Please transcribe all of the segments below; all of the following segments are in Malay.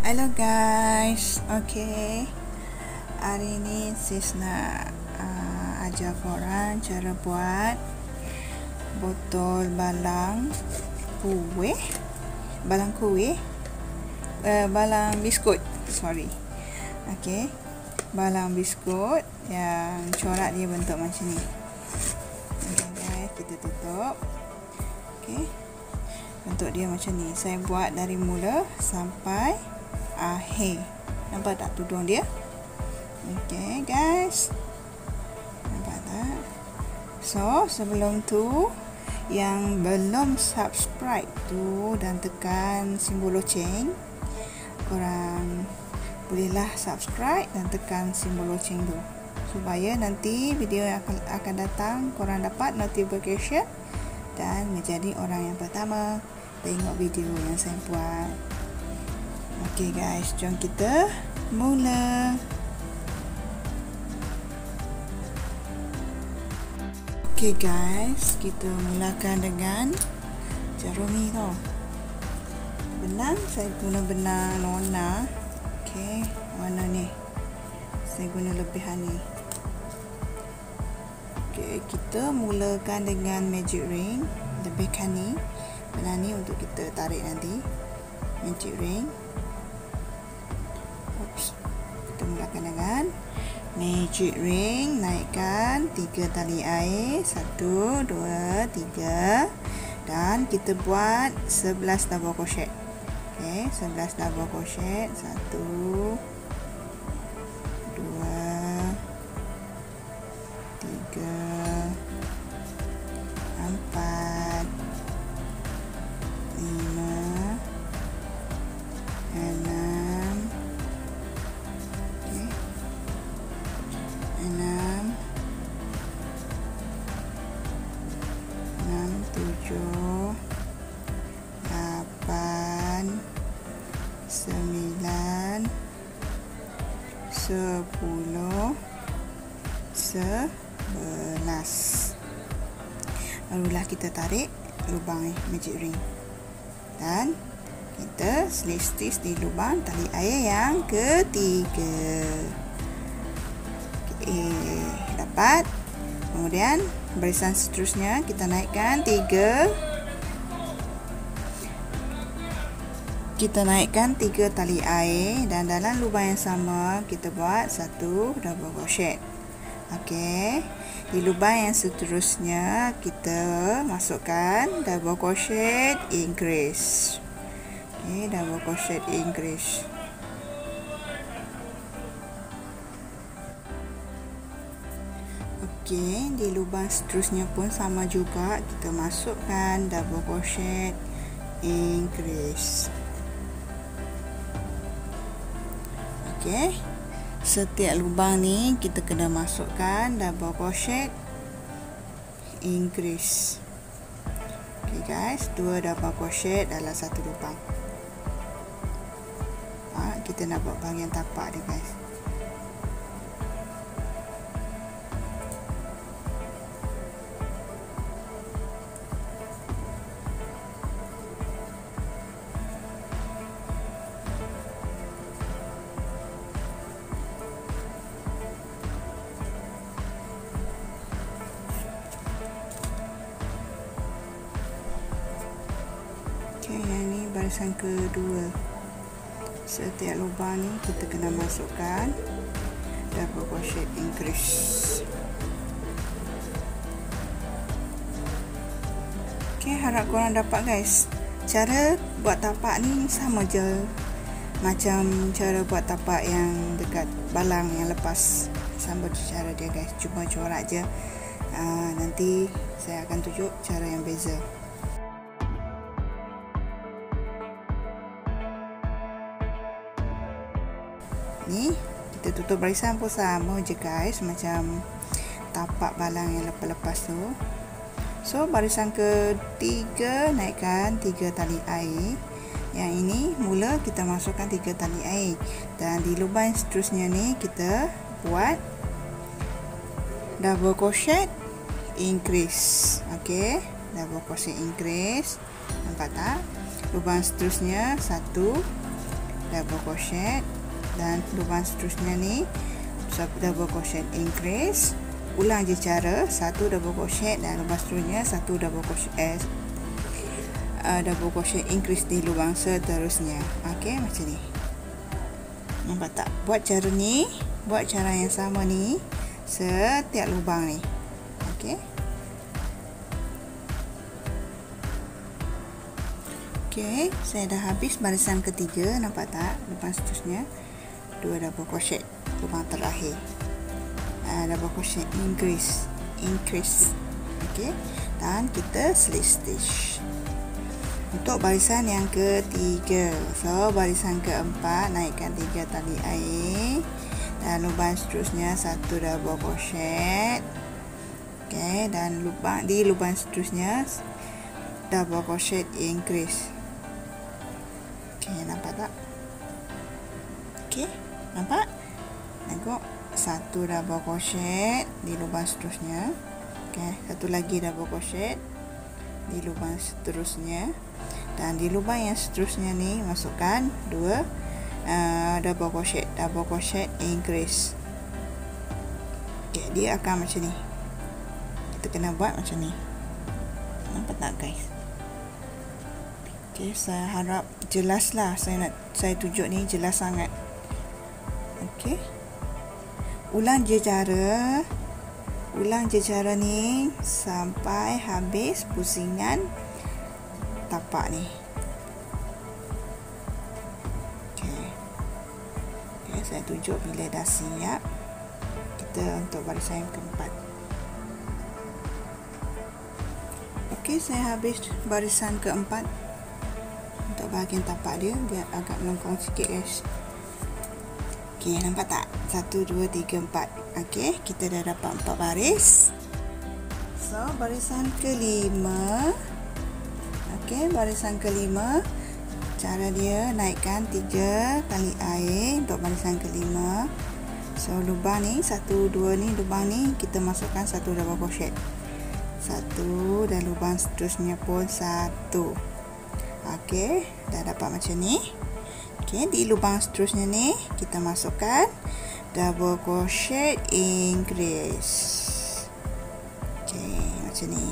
Hello guys, okay. Hari ni sis nak ajar korang cara buat botol balang kuih, balang biskut, okay. Balang biskut yang corak dia bentuk macam ni. Okay guys, kita tutup. Okay, bentuk dia macam ni. Saya buat dari mula sampai akhir. Nampak tak tudung dia? Okay guys, nampak tak? So sebelum tu, yang belum subscribe tu dan tekan simbol loceng, korang bolehlah subscribe dan tekan simbol loceng tu, supaya nanti video yang akan datang korang dapat notification dan menjadi orang yang pertama tengok video yang saya buat. Okay guys, jom kita mula. Okay guys, kita mulakan dengan jarum ni tau. Benang, saya guna benang Nona. Okay, warna ni saya guna lebihan ni. Okay, kita mulakan dengan magic ring. Lebihkan ni, benang ni untuk kita tarik nanti. Magic ring. Oops. Kita mulakan dengan magic ring. Naikkan 3 tali air, 1, 2, 3, dan kita buat 11 double crochet. Okay, 11 double crochet. 1, 2, 3, 4, 5, 6, okay, 6, 7, 8, 9, 10, 11. Barulah kita tarik lubang magic ring dan kita stitch di lubang tali air yang ketiga. Okay, dapat. Kemudian barisan seterusnya kita naikkan 3 tali air dan dalam lubang yang sama kita buat 1 double crochet. Okey, di lubang yang seterusnya kita masukkan double crochet increase. Okey, double crochet increase. Okey, di lubang seterusnya pun sama juga, kita masukkan double crochet increase. Okey, setiap lubang ni kita kena masukkan double crochet increase. Okay guys, 2 double crochet dalam satu lubang. Kita nak buat bahagian tapak dia guys. Yang ni barisan kedua. Setiap lubang ni kita kena masukkan double crochet increase. Okay, harap korang dapat guys. Cara buat tapak ni sama je macam cara buat tapak yang dekat balang yang lepas. Sama je cara dia guys, cuma corak je. Nanti saya akan tunjuk cara yang beza. Ni kita tutup barisan pun sama je guys, macam tapak balang yang lepas-lepas tu. So barisan ketiga naikkan 3 tali air. Yang ini mula kita masukkan 3 tali air, dan di lubang seterusnya ni kita buat double crochet increase. Okey, double crochet increase. Nampak tak? Lubang seterusnya 1, double crochet, dan lubang seterusnya ni double crochet increase. Ulang je cara, satu double crochet dan lubang seterusnya satu double crochet double crochet increase di lubang seterusnya. Okey, macam ni. Nampak tak? Buat cara ni, buat cara yang sama ni setiap lubang ni. Okey. Okey, saya dah habis barisan ketiga, nampak tak? Lubang seterusnya 2 double crochet, lubang terakhir. Double crochet increase. Okey, dan kita slip stitch. Untuk barisan yang ketiga, so barisan keempat naikkan 3 tali air dan lubang seterusnya 1 double crochet. Okey, dan di lubang seterusnya double crochet increase. Okey, nampak tak? Okey, nampak? Tengok, 1 double crochet di lubang seterusnya. Okey, satu lagi double crochet di lubang seterusnya, dan di lubang yang seterusnya ni masukkan 2 double crochet increase. Okey, dia akan macam ni. Kita kena buat macam ni. Nampak tak, guys? Okey, saya harap jelaslah. Saya tunjuk ni jelas sangat. Okey. Ulang je cara ni sampai habis pusingan tapak ni. Okey. Okey, saya tunjuk bila dah siap kita untuk barisan yang keempat. Okey, saya habis barisan keempat. Untuk bahagian tapak dia agak melengkung sikit, guys. Okey, nampak tak? 1, 2, 3, 4. Okey, kita dah dapat 4 baris. So, barisan kelima. Okey, barisan kelima, cara dia naikkan 3 tali air untuk barisan kelima. So, lubang ni 1, 2 ni, lubang ni kita masukkan 1 double crochet. 1 dan lubang seterusnya pun 1. Okey, dah dapat macam ni. Okey, di lubang seterusnya ni kita masukkan double crochet increase. Okey, macam ni.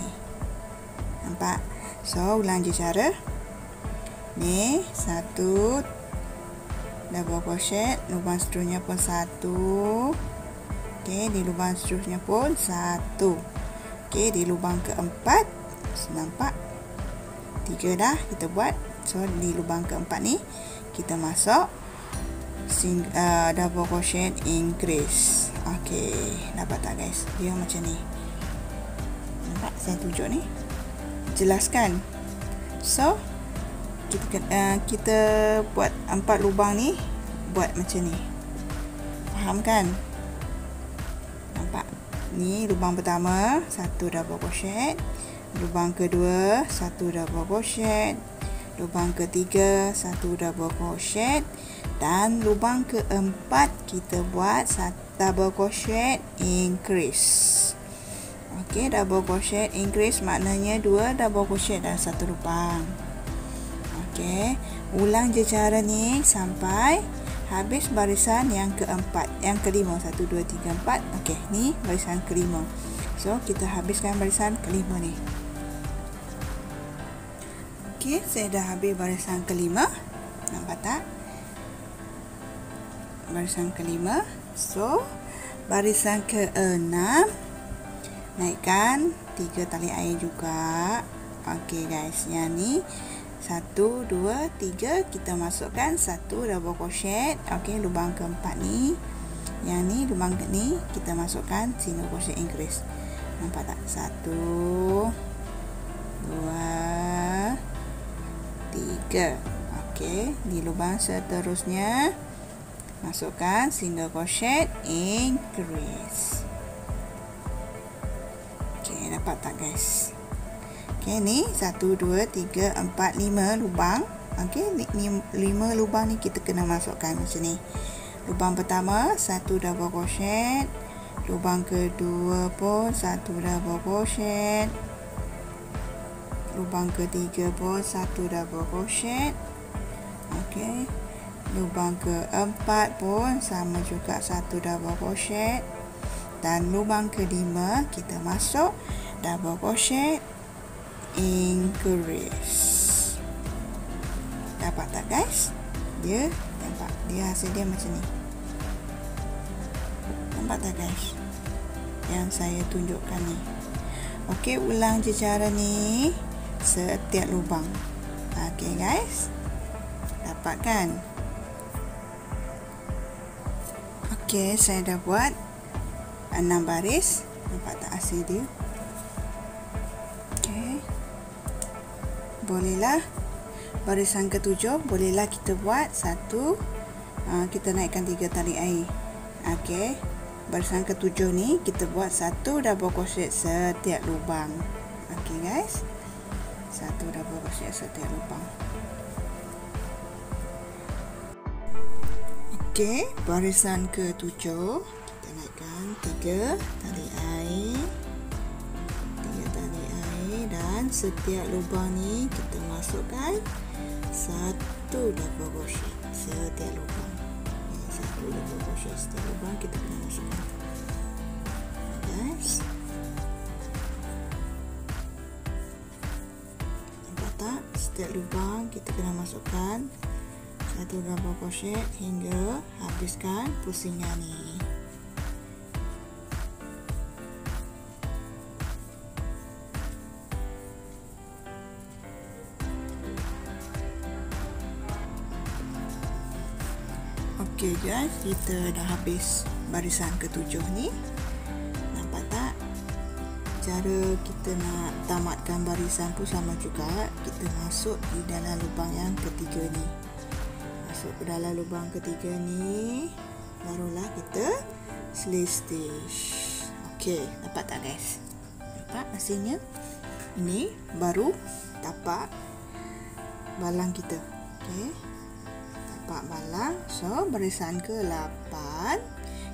Nampak? So, ulang je cara. Ni 1 double crochet, lubang seterusnya pun 1. Okey, di lubang seterusnya pun 1. Okey, di lubang keempat, nampak? 3 dah kita buat. So, di lubang keempat ni kita masuk double crochet increase. Okey, dapat tak, guys? Dia macam ni. Nampak saya tunjuk ni? Jelaskan. So, kita buat 4 lubang ni, buat macam ni. Faham kan? Nampak? Ni lubang pertama, 1 double crochet. Lubang kedua, 1 double crochet. Lubang ketiga, 1 double crochet. Dan lubang keempat kita buat 1 double crochet increase. Okey, double crochet increase maknanya 2 double crochet dalam 1 lubang. Okey, ulang je cara ni sampai habis barisan yang keempat, yang kelima. 1, 2, 3, 4. Okey, ni barisan kelima. So, kita habiskan barisan kelima ni. Okey, saya dah habis barisan kelima. Nampak tak? Barisan kelima. So, barisan keenam, naikkan 3 tali air juga. Okey, guys, yang ni 1, 2, 3 kita masukkan 1 double crochet. Okey, lubang keempat ni. Yang ni lubang ni kita masukkan single crochet increase. Nampak tak? 1, 2, 3. Okey, di lubang seterusnya masukkan single crochet increase. Okey, dapat tak, guys? Okey, ni 1, 2, 3, 4, 5 lubang. Okey, 5 lubang ni kita kena masukkan macam ni. Lubang pertama 1 double crochet. Lubang kedua pun 1 double crochet. Lubang ketiga pun 1 double crochet. Okey. lubang keempat pun sama juga 1 double crochet, dan lubang kelima kita masuk double crochet increase. Dapat tak guys? Dia nampak, dia hasil dia macam ni. Nampak tak guys yang saya tunjukkan ni? Okey, ulang je cara ni setiap lubang. Okey guys, dapat kan? Okey, saya dah buat 6 baris. Nampak tak hasil dia? Okey, bolehlah barisan ke-7 bolehlah kita buat satu, kita naikkan 3 tali air. Okey, barisan ke-7 ni kita buat 1 double crochet setiap lubang. Okey guys, 1 double crochet setiap lubang. Okey, barisan ke-7 kita naikkan 3 tali air, 3 tali air, dan setiap lubang ni kita masukkan 1 double crochet setiap lubang. 1 double crochet setiap lubang kita kena masukkan, guys. Nampak tak? Setiap lubang kita kena masukkan 1 double crochet hingga habiskan pusingan ni. Okey guys, kita dah habis barisan ke-7 ni. Nampak tak? Cara kita nak tamatkan barisan pun sama juga. Kita masuk di dalam lubang yang ketiga ni. Masuk ke dalam lubang ketiga ni, barulah kita slip stitch. Okey, nampak tak guys? Nampak hasilnya? Ini baru tapak balang kita. Okey, tapak balang. So, barisan ke-8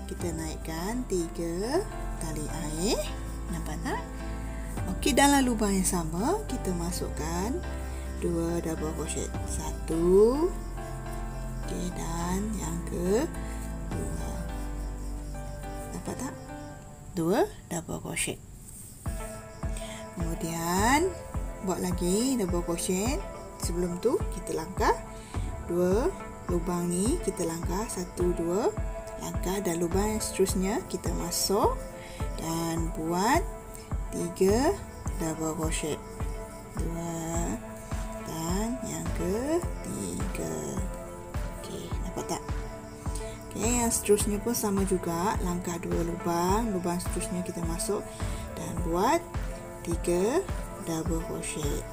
kita naikkan 3 tali air. Nampak tak? Okey, dalam lubang yang sama kita masukkan 2 double crochet. 1. Okey, dan yang ke-2. Nampak tak? 2 double crochet. Kemudian buat lagi double crochet. Sebelum tu kita langkah 2 lubang ni, kita langkah 1, 2 langkah, dan lubang yang seterusnya kita masuk dan buat 3 double crochet. 2 dan yang ke-3. Okey, nampak tak? Okey, yang seterusnya pun sama juga, langkah 2 lubang, lubang seterusnya kita masuk dan buat 3 double crochet.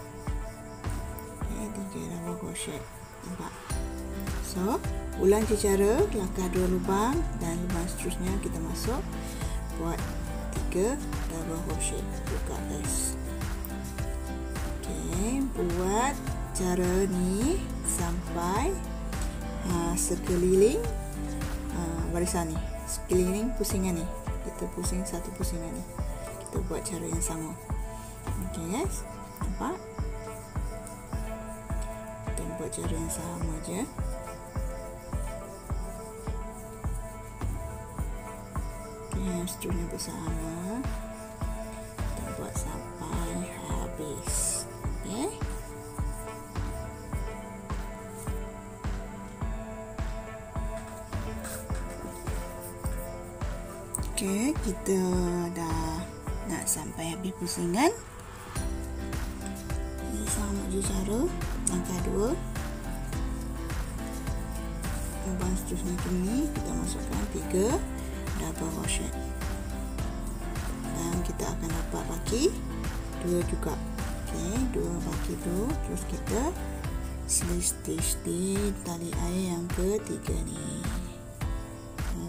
Okey, 3 double crochet. Nampak? So, ulang je cara, langkah 2 lubang dan lubang seterusnya kita masuk, buat 3 double crochet juga guys. Okey, buat cara ni sampai sekeliling barisan ni, sekeliling pusingan ni. Kita pusing satu pusingan ni, kita buat cara yang sama. Okey guys, nampak? Kita buat cara yang sama je. Yang seterusnya bersama, kita buat sampai habis. Okey, okey, kita dah nak sampai habis pusingan. Ini sama je cara, langkah 2 lubang seterusnya ni kita masukkan 3 double crochet, dan kita akan dapat baki 2 juga. Okey, 2 baki tu, terus kita slip stitch di tali air yang ketiga ni.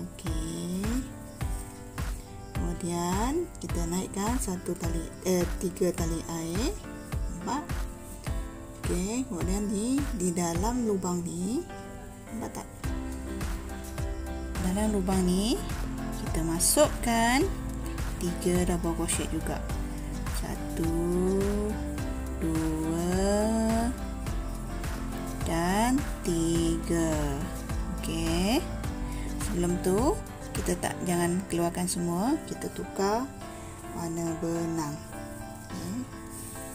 Okey, kemudian kita naikkan 3 tali air. Nampak? Okey, kemudian di dalam lubang ni, nampak tak? Dalam lubang ni kita masukkan 3 double crochet juga. 1, 2 dan 3. Okey. Sebelum tu kita jangan keluarkan semua, kita tukar warna benang. Okay.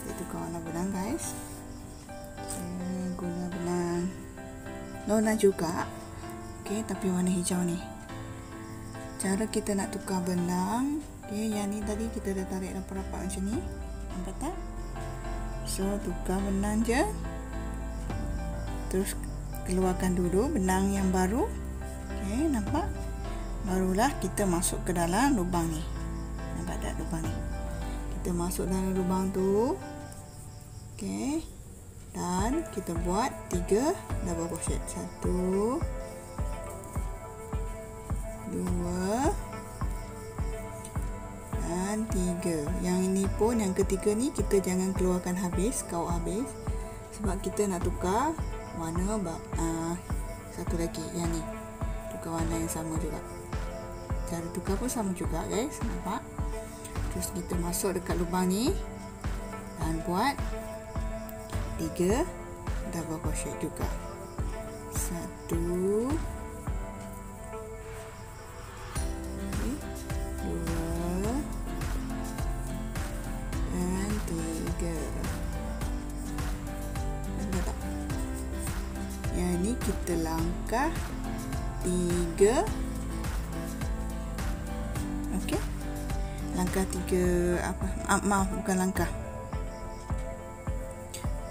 Kita tukar warna benang guys. Guna benang Nona juga. Okey, tapi warna hijau ni. Cara kita nak tukar benang, okey, yang ni tadi kita dah tarik rapat-rapat macam ni. Nampak tak? So, tukar benang je. Terus keluarkan dulu benang yang baru. Okey, nampak? Barulah kita masuk ke dalam lubang ni. Nampak tak lubang ni? Kita masuk dalam lubang tu. Okey. Dan kita buat 3 double crochet. 1 2 dan 3. Yang ini pun, yang ketiga ni kita jangan keluarkan habis, kaut habis, sebab kita nak tukar warna satu lagi, yang ni tukar warna yang sama juga. Cara tukar pun sama juga guys, nampak? Terus kita masuk dekat lubang ni dan buat 3 double crochet juga. 1 yang ni kita langkah 3. Okey, langkah 3 apa? Maaf, bukan langkah.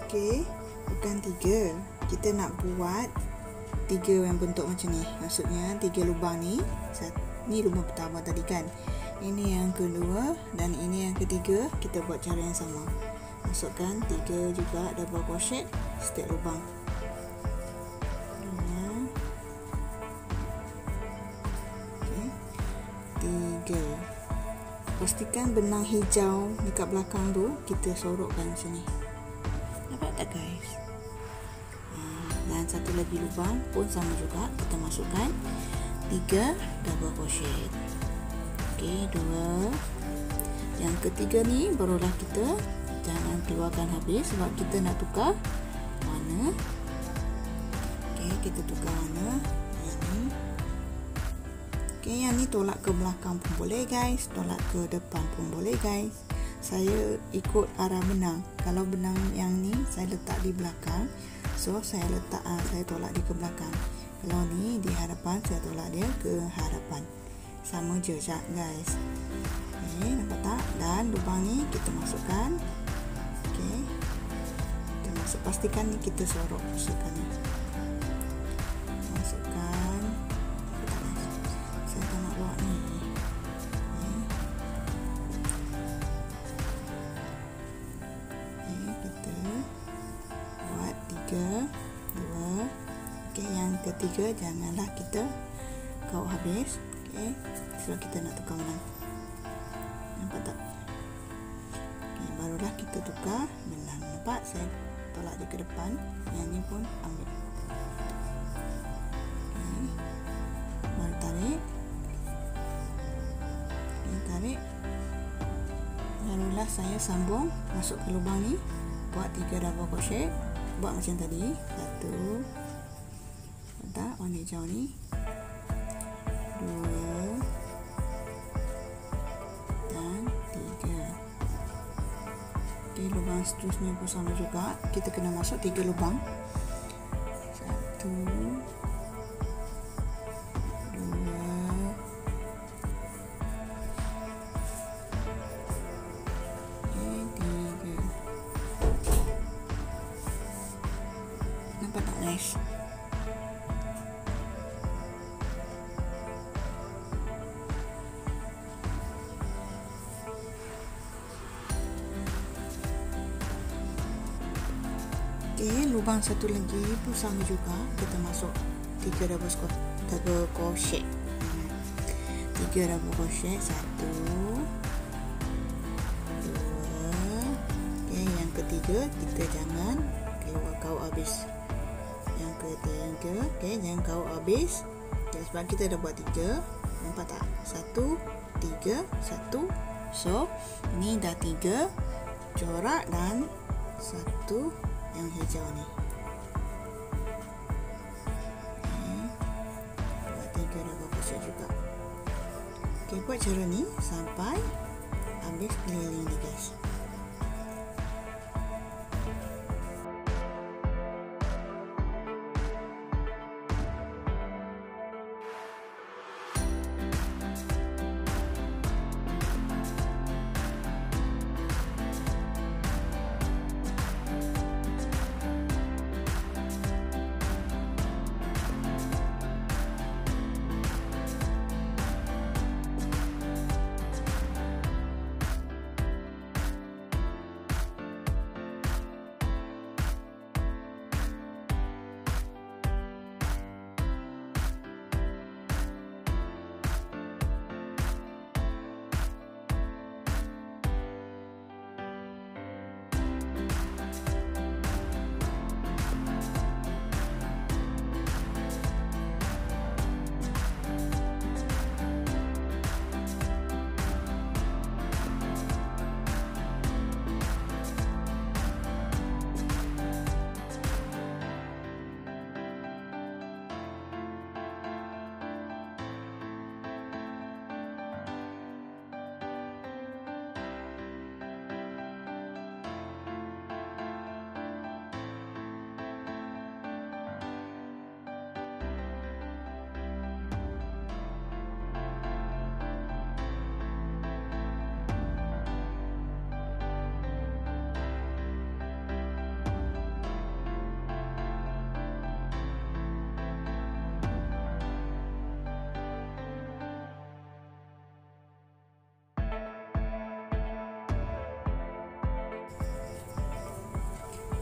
Okey, bukan 3. Kita nak buat 3 yang bentuk macam ni. Maksudnya 3 lubang ni. Ni lubang pertama tadi kan. Ini yang kedua dan ini yang ketiga. Kita buat cara yang sama. Masukkan 3 juga double crochet setiap lubang. 3. Pastikan benang hijau dekat belakang tu kita sorokkan sini. Nampak tak guys? Dan satu lagi lubang pun sama juga, kita masukkan 3 double crochet. Okey, 2. Yang ketiga ni barulah kita jangan keluarkan habis sebab kita nak tukar warna. Okey, kita tukar warna yang ni. Okey, yang ni tolak ke belakang pun boleh guys, tolak ke depan pun boleh guys. Saya ikut arah benang. Kalau benang yang ni saya letak di belakang, so saya tolak dia ke belakang. Kalau ni di hadapan, saya tolak dia ke hadapan. Sama je guys. Okey, nampak tak? Dan lubang ni kita masukkan. Okey, kita masuk, pastikan ni kita sorok, masukkan ni. Masukkan. Saya tak nak buat ni. Okey, kita buat 3, 2. Okey, yang ketiga janganlah kita kaut habis. Okey, sebab kita nak tukar benang. Nampak tak? Okey, barulah kita tukar benang. Nampak? Saya tolak dia ke depan. Yang ni pun ambil. Okey, baru tarik. Okey, tarik. Barulah saya sambung masuk ke lubang ni. Buat 3 double crochet. Buat macam tadi. 1. Tak, warna hijau ni. 2 dan 3. Okey, lubang seterusnya pun sama juga. Kita kena masuk 3 lubang. 1 guys. Okey, lubang satu lagi pun sama juga. Kita masuk 3 double crochet. 3 double crochet, 1 2. Okey, yang ketiga kita jangan keluar kaut habis. Yang ketiga, okey, jangan kaut habis. Okay, sebab kita dah buat 3. Nampak tak? 1 3 1. So, ni dah 3 corak dan 1 yang hijau ni. Okey, buat cara ni sampai habis keliling ni guys.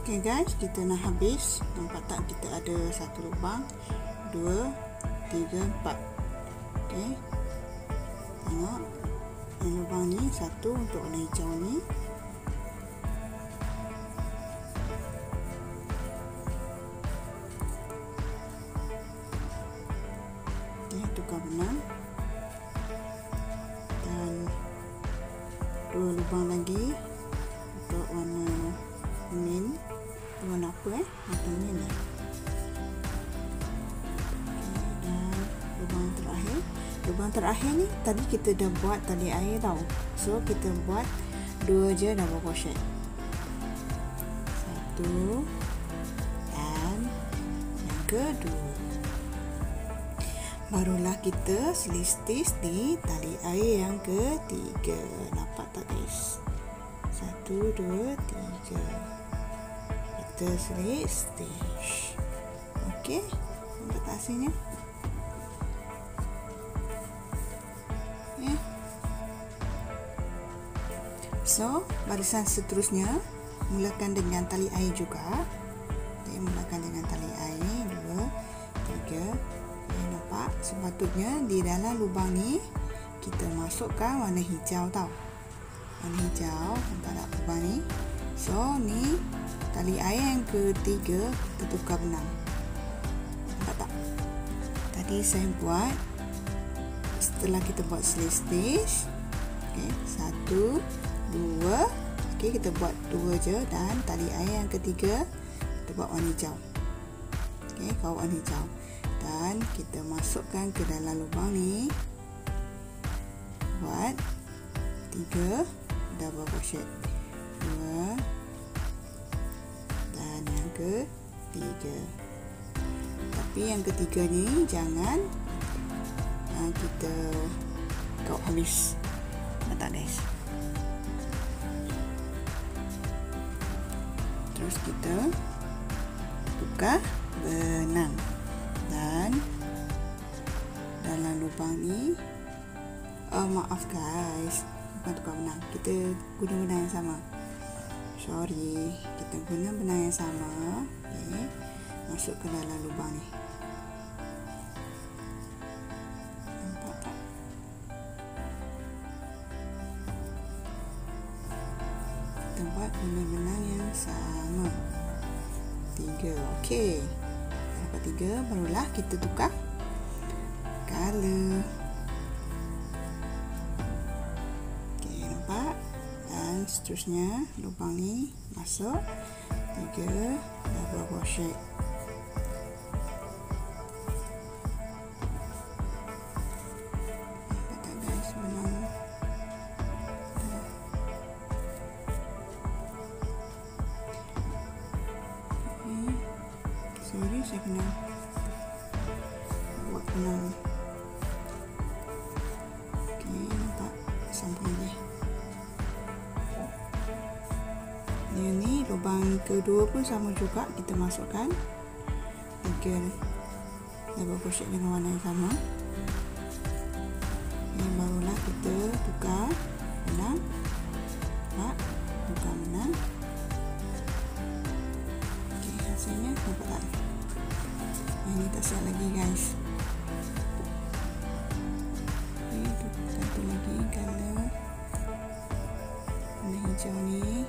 Okey guys, kita nak habis. Nampak tak, kita ada satu lubang, 2, 3, 4. Okey, tengok yang lubang ni satu untuk warna hijau ni. Okey, tukar benang dan 2 lubang lagi untuk warna kuning. Warna apa warna kuning ni. Dan lubang terakhir ni tadi kita dah buat tali air tau. So kita buat 2 je double crochet. 1 dan yang kedua. Barulah kita selistis di tali air yang ketiga. Nampak tak guys? 1, 2, 3. Kita selistis. Okey, nampak tak hasilnya? Okay. So, barisan seterusnya mulakan dengan tali air juga. Okay, mulakan dengan tali air 2, 3. Okay, nampak? Sepatutnya di dalam lubang ni kita masukkan warna hijau tau. Warna hijau antara lubang ni. So, ni tali air yang ketiga kita tukar benang. Nampak tak? Tadi saya buat setelah kita buat selistis. Okey, 1, 2. Okey, kita buat 2 je dan tali air yang ketiga kita buat warna hijau. Okey, kau warna hijau. Dan kita masukkan ke dalam lubang ni. Buat 3 double crochet. 2 dan yang ketiga. Tapi yang ketiga ni jangan kita kau habis. Tak guys. Terus kita tukar benang dan dalam lubang ni maaf guys, bukan tukar benang, kita guna benang yang sama. Sorry, kita guna benang yang sama. Okay, masuk ke dalam lubang ni. Nampak tak? Kita buat guna benang yang sama. 3, okey. Dapat 3, barulah kita tukar color. Okey, nampak? Dan seterusnya lubang ni masuk 3 double crochet. Nampak tak guys? benang. Okey, nampak? Sambung lagi. Dia ni lubang kedua pun sama juga, kita masukkan 3 double crochet dengan warna yang sama. Yang barulah kita tukar benang, tukar benang. Okey, hasilnya nampak tak? Ini tak siap lagi guys. Okey, satu lagi color warna hijau ni.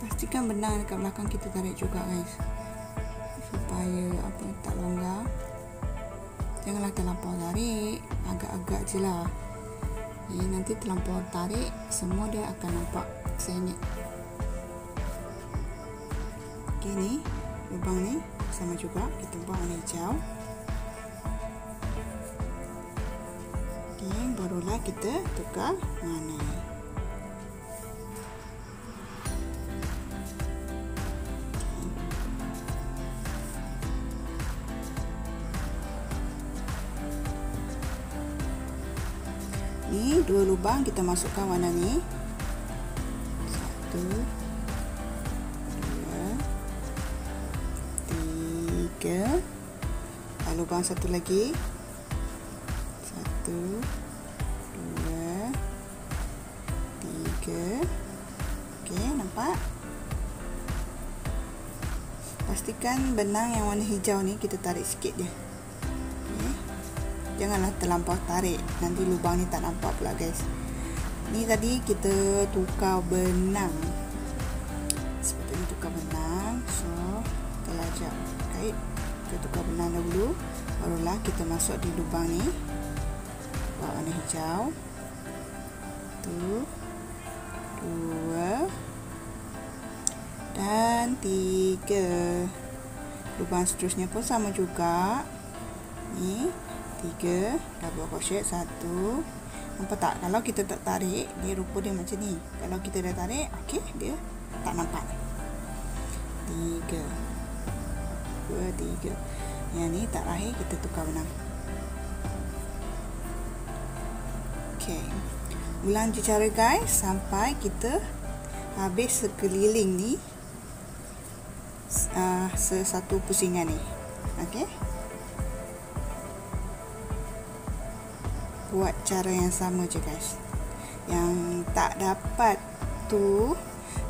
Pastikan benang dekat belakang kita tarik juga guys, supaya tak longgar. Janganlah terlampau tarik, agak-agak je lah. Nanti terlampau tarik, semua dia akan nampak sengit. Okey, ni lubang ni sama juga, kita buat warna hijau. Okey, barulah kita tukar warna. Ni 2 lubang kita masukkan warna ni. 1 2 3. Lubang satu lagi. 1 2 3. Okey, nampak? Pastikan benang yang warna hijau ni kita tarik sikit je. Janganlah terlampau tarik, nanti lubang ni tak nampak pula guys. Ni tadi kita tukar benang, sepatutnya tukar benang. So telajak kait, kita tukar benang dahulu, barulah kita masuk di lubang ni, buat warna hijau. 1 2 dan 3. Lubang seterusnya pun sama juga. Ni 3 double crochet 1. Nampak tak? Kalau kita tak tarik, dia rupa dia macam ni. Kalau kita dah tarik, okey, dia tak nampak. 3 2 3. Yang ni tak rahir, kita tukar benang. Okey, ulang je cara guys sampai kita habis sekeliling ni, satu pusingan ni. Okey, buat cara yang sama je guys. Yang tak dapat tu,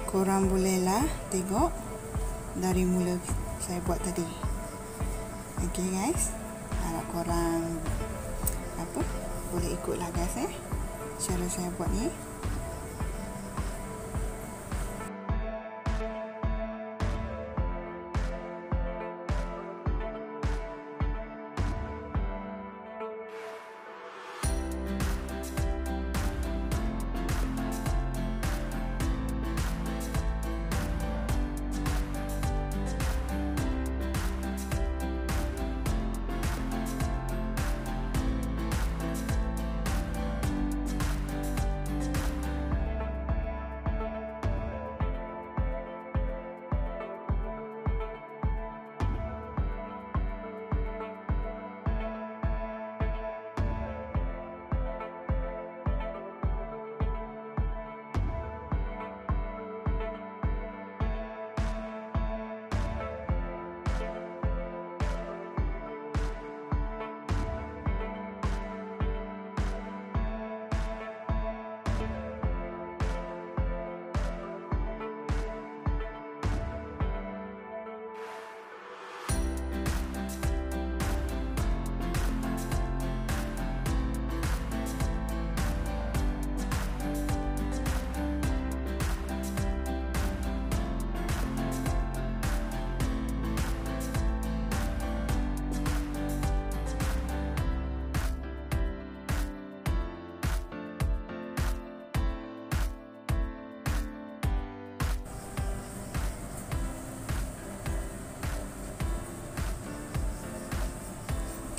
korang bolehlah tengok dari mula saya buat tadi. Okey guys, harap korang boleh ikutlah guys cara saya buat ni.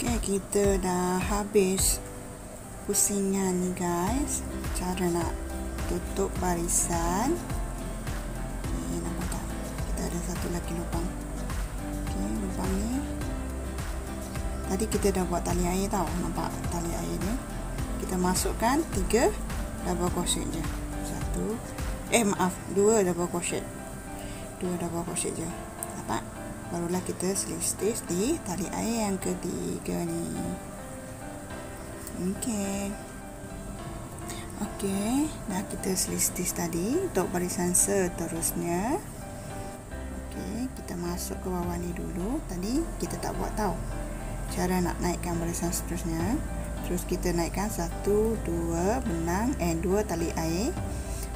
Okay, kita dah habis pusingan ni guys. Cara nak tutup barisan. Nampak tak? Kita ada satu lagi lubang. Okay, lubang ni Tadi kita dah buat tali air tau, nampak tali air dia. Kita masukkan 3 double crochet je. 2 double crochet. 2 double crochet je. Nampak? Barulah kita slip stitch di tali air yang ketiga ni. Okey, dah kita slip stitch tadi untuk barisan seterusnya. Okey, kita masuk ke bawah ni dulu. Tadi kita tak buat tau cara nak naikkan barisan seterusnya. Terus kita naikkan 1, 2 benang 2 tali air.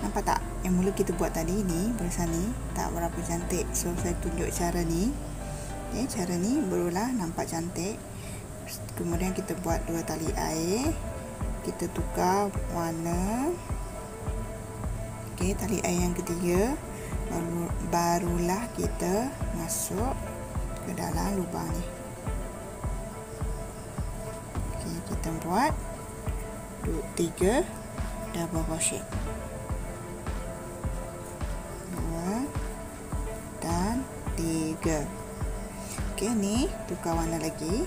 Nampak tak? Yang mula kita buat tadi ni, barisan ni tak berapa cantik. So saya tunjuk cara ni. Okey, cara ni barulah nampak cantik. Kemudian kita buat 2 tali air. Kita tukar warna. Okey, tali air yang ketiga. Barulah kita masuk ke dalam lubang ni. Okey, kita buat 3 double crochet. 2 dan 3. Okey, ni tukar warna lagi.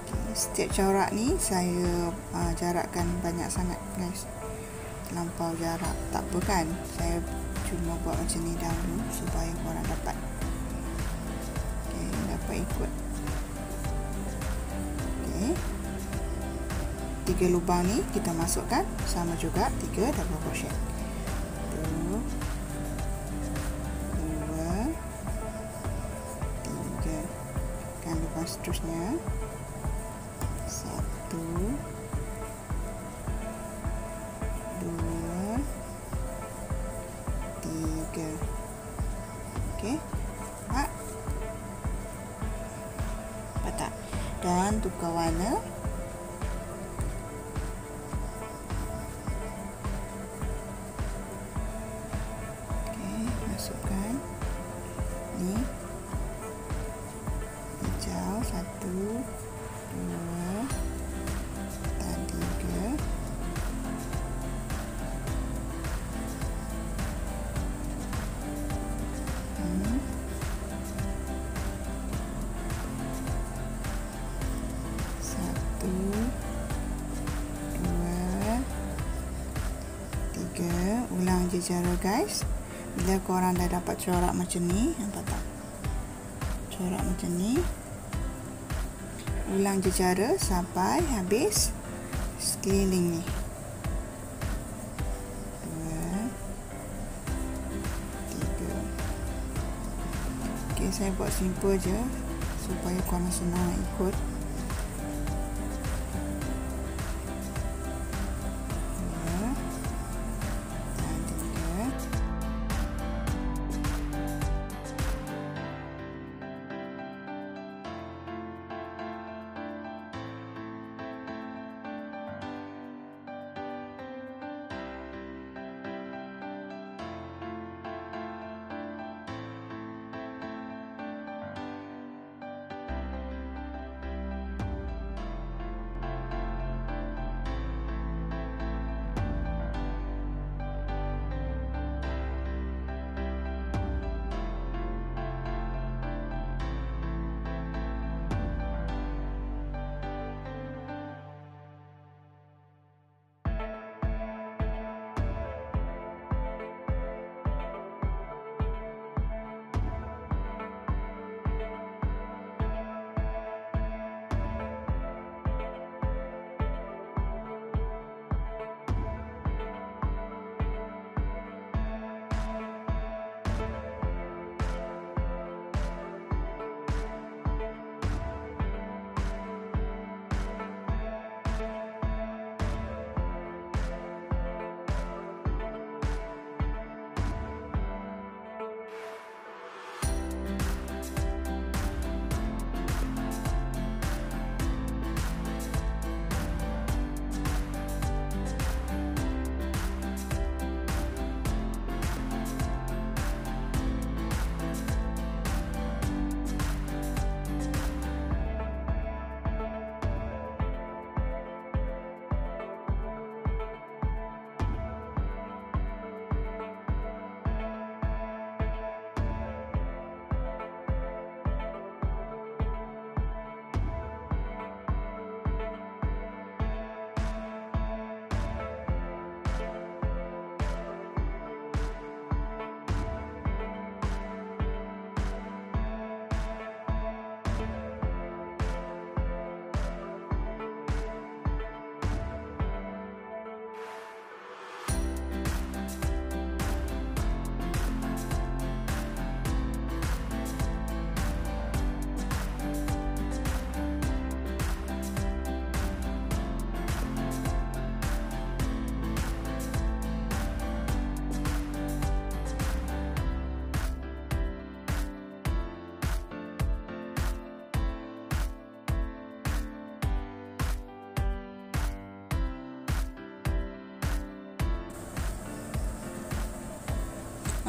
Okay, setiap corak ni saya jarakkan banyak sangat guys. Terlampau jarak tak apa kan, saya cuma buat macam ni dahulu supaya korang dapat ikut. Okey, 3 lubang ni kita masukkan sama juga 3 double crochet. 1, 2, 3. Kan lubang seterusnya 1, 2, 3. Okey, nampak tak? Dan tukar warna. Okey, masukkan ni hijau 1, 2 dan 3. Ulang je cara guys. Bila korang dah dapat corak macam ni, nampak tak? Corak macam ni. Ulang je cara sampai habis sekeliling ni. 2, 3. Okey, saya buat simple je supaya korang senang nak ikut.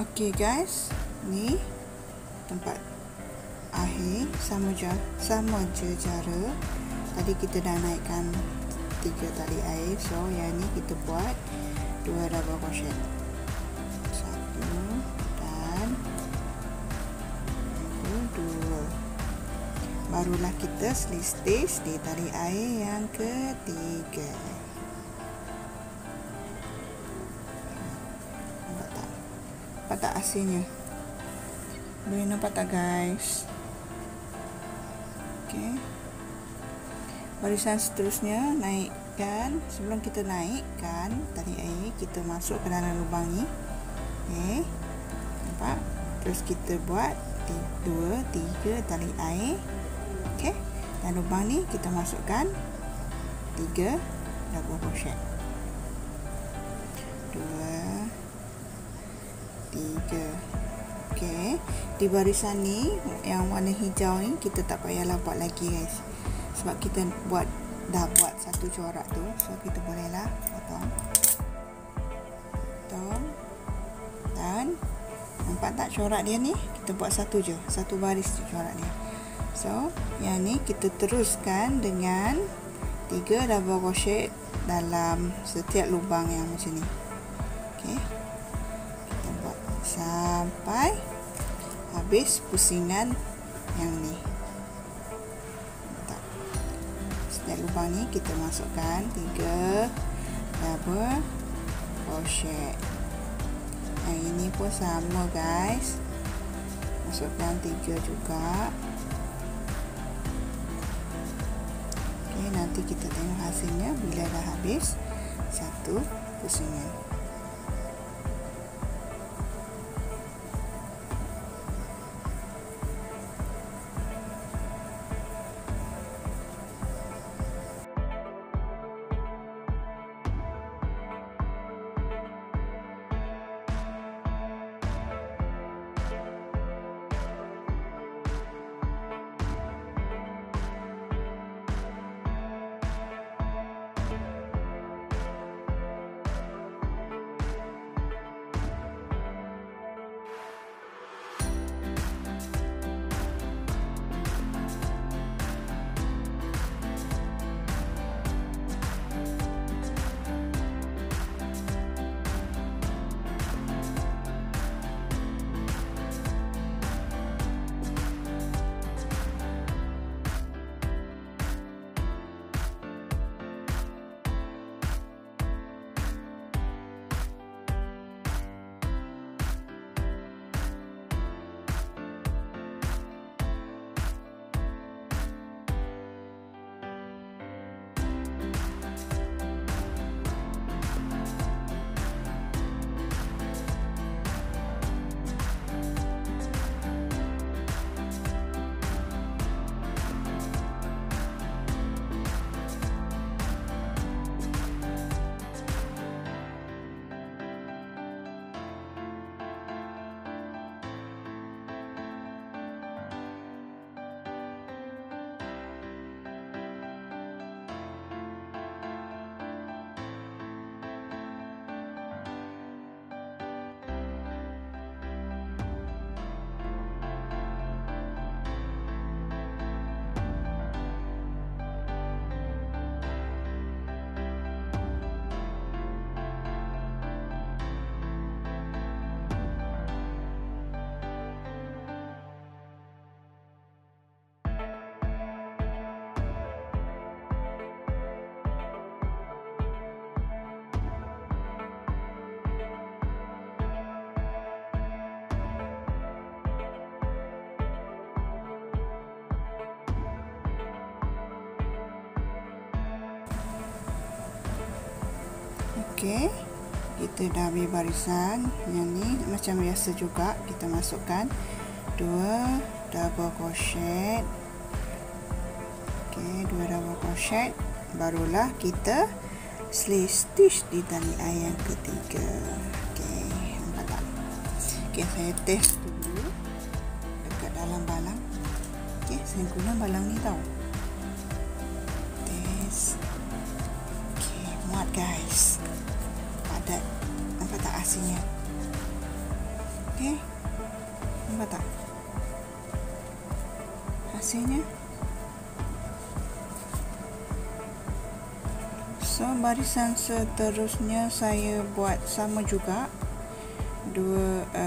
Okey guys, ni tempat akhir sama je cara. Tadi kita dah naikkan 3 tali air, so yang ni kita buat 2 double crochet, 1 dan 2. Barulah kita slip stitch di tali air yang ketiga. Nampak tak hasilnya? Boleh nampak tak guys? Okey. Barisan seterusnya, naikkan. Sebelum kita naikkan tali air, kita masuk ke dalam lubang ni. Okey. Nampak? Terus kita buat 2, 3 tali air. Okey. Dan lubang ni kita masukkan 3 double crochet. 2, 3. Okey. Di barisan ni yang warna hijau ni kita tak payahlah buat lagi guys. Sebab kita dah buat satu corak tu, so kita bolehlah potong. Dan nampak tak corak dia ni? Kita buat satu je, satu baris je corak dia. So, yang ni kita teruskan dengan 3 double crochet dalam setiap lubang yang macam ni. Okey. Kita buat sampai habis pusingan yang ni. Setiap lubang ni kita masukkan 3 double crochet. Yang ini pun sama guys, masukkan 3 juga. Okey, nanti kita tengok hasilnya bila dah habis satu pusingan. Okey, kita dah ambil barisan yang ni macam biasa juga, kita masukkan 2 double crochet. Okey, 2 double crochet, barulah kita slip stitch di tali air yang ketiga. Okey, nampak tak? Okey, saya test dulu dekat dalam balang. Okey, saya guna balang ni tau. Test. Okey, muat guys. Padat. Nampak tak hasilnya? Okey, nampak tak hasilnya? So barisan seterusnya saya buat sama juga,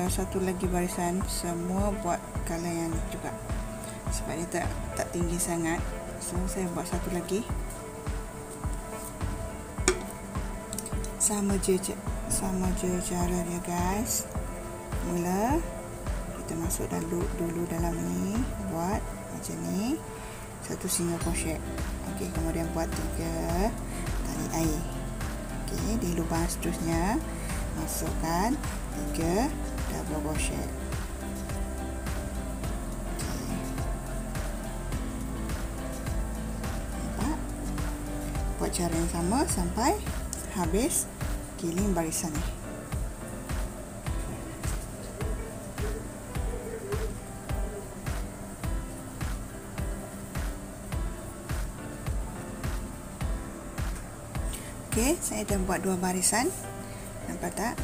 satu lagi barisan semua buat color yang ni juga, sebab dia tak tinggi sangat. So saya buat satu lagi, sama je cara dia guys. Mula kita masuk dulu dalam ni, buat macam ni, satu single crochet. Okey, kemudian buat 3 tali air. Okey, di lubang seterusnya masukkan 3 double crochet. Okey, nampak? Buat cara yang sama sampai habis giling barisan ni. Okey, saya dah buat 2 barisan. Nampak tak?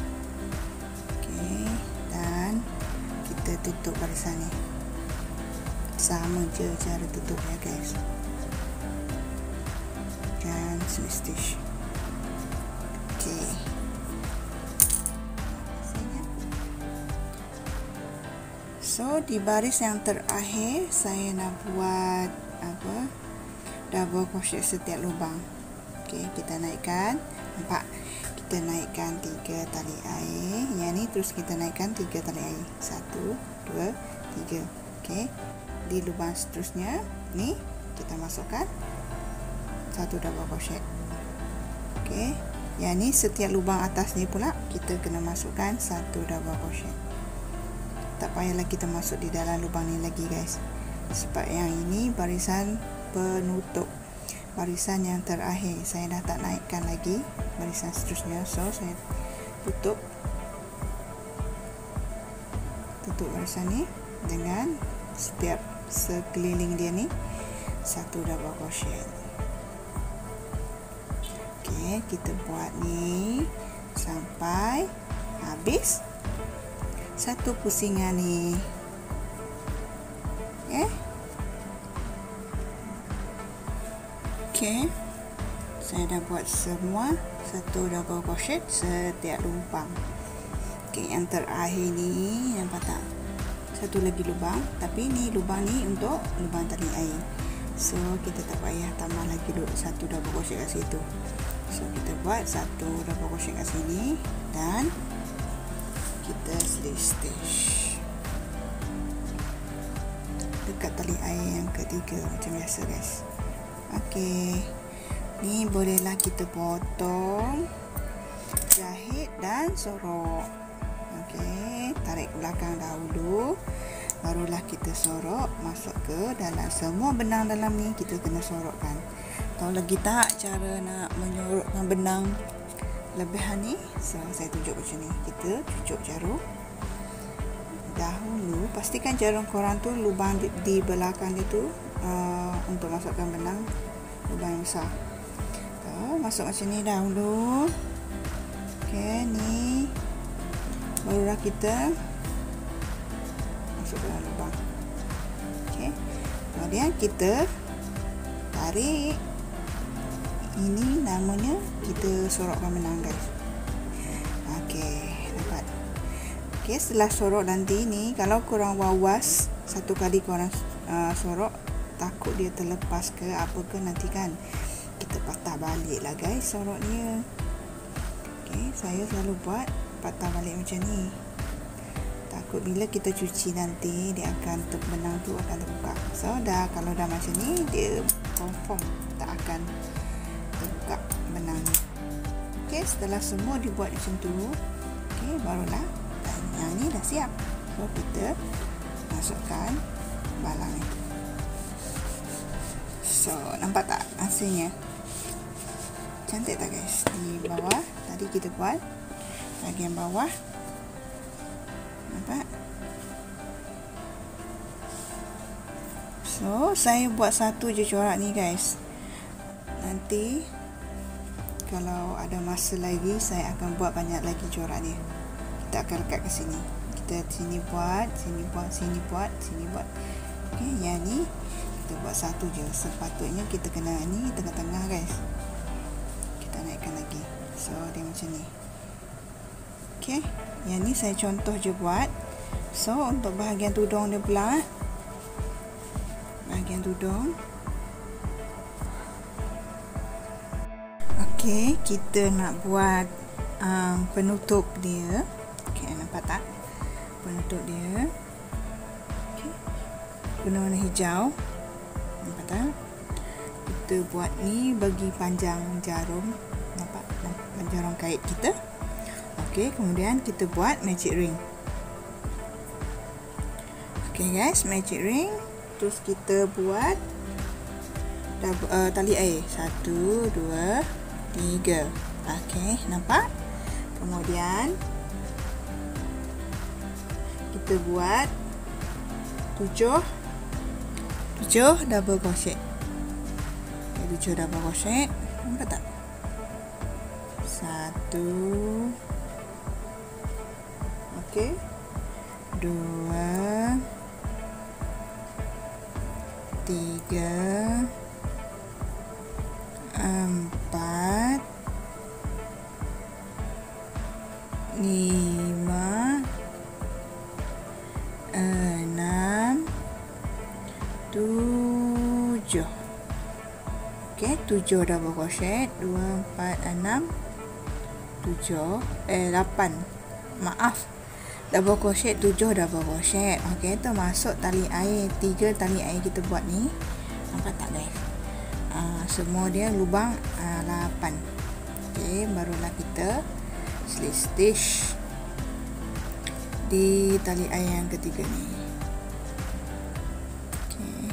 Okey, dan kita tutup barisan ni. Sama je cara tutupnya guys. Dan slip stitch. Okey. So di baris yang terakhir saya nak buat double crochet setiap lubang. Okey, kita naikkan, nampak? Kita naikkan 3 tali air. Yang ni terus kita naikkan 3 tali air. 1, 2, 3. Okey. Di lubang seterusnya ni kita masukkan 1 double crochet. Okey. Yang ni setiap lubang atas ni pula kita kena masukkan 1 double crochet. Tak payahlah kita masuk di dalam lubang ni lagi guys, sebab yang ini barisan penutup, barisan yang terakhir. Saya dah tak naikkan lagi barisan seterusnya. So saya tutup barisan ni dengan setiap sekeliling dia ni 1 double crochet. Okey, kita buat ni sampai habis satu pusingan ni. Okey, saya dah buat semua 1 double crochet setiap lubang. Okey, yang terakhir ni nampak tak? Satu lagi lubang, tapi ni lubang ni untuk lubang tali air. So kita tak payah tambah lagi 1 double crochet kat situ. So kita buat 1 double crochet kat sini dan kita slip stitch dekat tali air yang ketiga macam biasa guys. Okey, ni bolehlah kita potong, jahit dan sorok. Okey, tarik ke belakang dahulu, barulah kita sorok masuk ke dalam. Semua benang dalam ni kita kena sorokkan. Tahu lagi tak cara nak menyorokkan benang lebihan ni? So saya tunjuk macam ni. Kita cucuk jarum dahulu. Pastikan jarum korang tu lubang di belakang dia tu untuk masukkan benang, lubang yang besar. So, masuk macam ni dahulu. Okey, ni barulah kita masuk dalam lubang. Okey, kemudian kita tarik. Ini namanya kita sorokkan benang guys. Okey, dapat. Okey, setelah sorok nanti ni, kalau korang wawas satu kali korang sorok, takut dia terlepas ke apa ke nanti kan, kita patah balik lah guys sorok dia. Okey, saya selalu buat patah balik macam ni. Takut bila kita cuci nanti dia akan benang tu akan terbuka. So kalau dah macam ni, dia confirm tak akan terbuka benang ni. Okey, setelah semua dibuat macam tu, okey, barulah yang ni dah siap. So kita masukkan balang ni. So nampak tak hasilnya? Cantik tak guys? Di bawah tadi kita buat bahagian bawah, nampak? So saya buat satu je corak ni guys. Nanti kalau ada masa lagi, saya akan buat banyak lagi corak ni. Kita akan lekat ke sini. kita sini buat, sini buat, sini buat, sini buat. Okey, yang ni kita buat satu je. Sepatutnya kita kena ni tengah-tengah guys. Kita naikkan lagi. So dia macam ni. Okey, yang ni saya contoh je buat. So untuk bahagian tudung dia pula, bahagian tudung. Okey, kita nak buat penutup dia. Okey, nampak tak? Penutup dia. Okey. Guna warna hijau. Nampak tak? Kita buat ni bagi panjang jarum. Nampak? Jarum kait kita. Okey, kemudian kita buat magic ring. Okey guys, magic ring. Terus kita buat tali air. 1, 2, 3. Okey, nampak? Kemudian kita buat 7 double crochet. 7 double crochet. Nampak tak? 1. Okey. 2, 3, 4, 5, 6, 7. Okey, 7 double crochet. 2, 4, 6, 7, 8. Maaf. Double crochet 7 double crochet. Okey, termasuk tali air. 3 tali air kita buat ni. Nampak tak guys? Semua dia lubang 8. Okey, barulah kita slip stitch di tali air yang ketiga ni. Okey.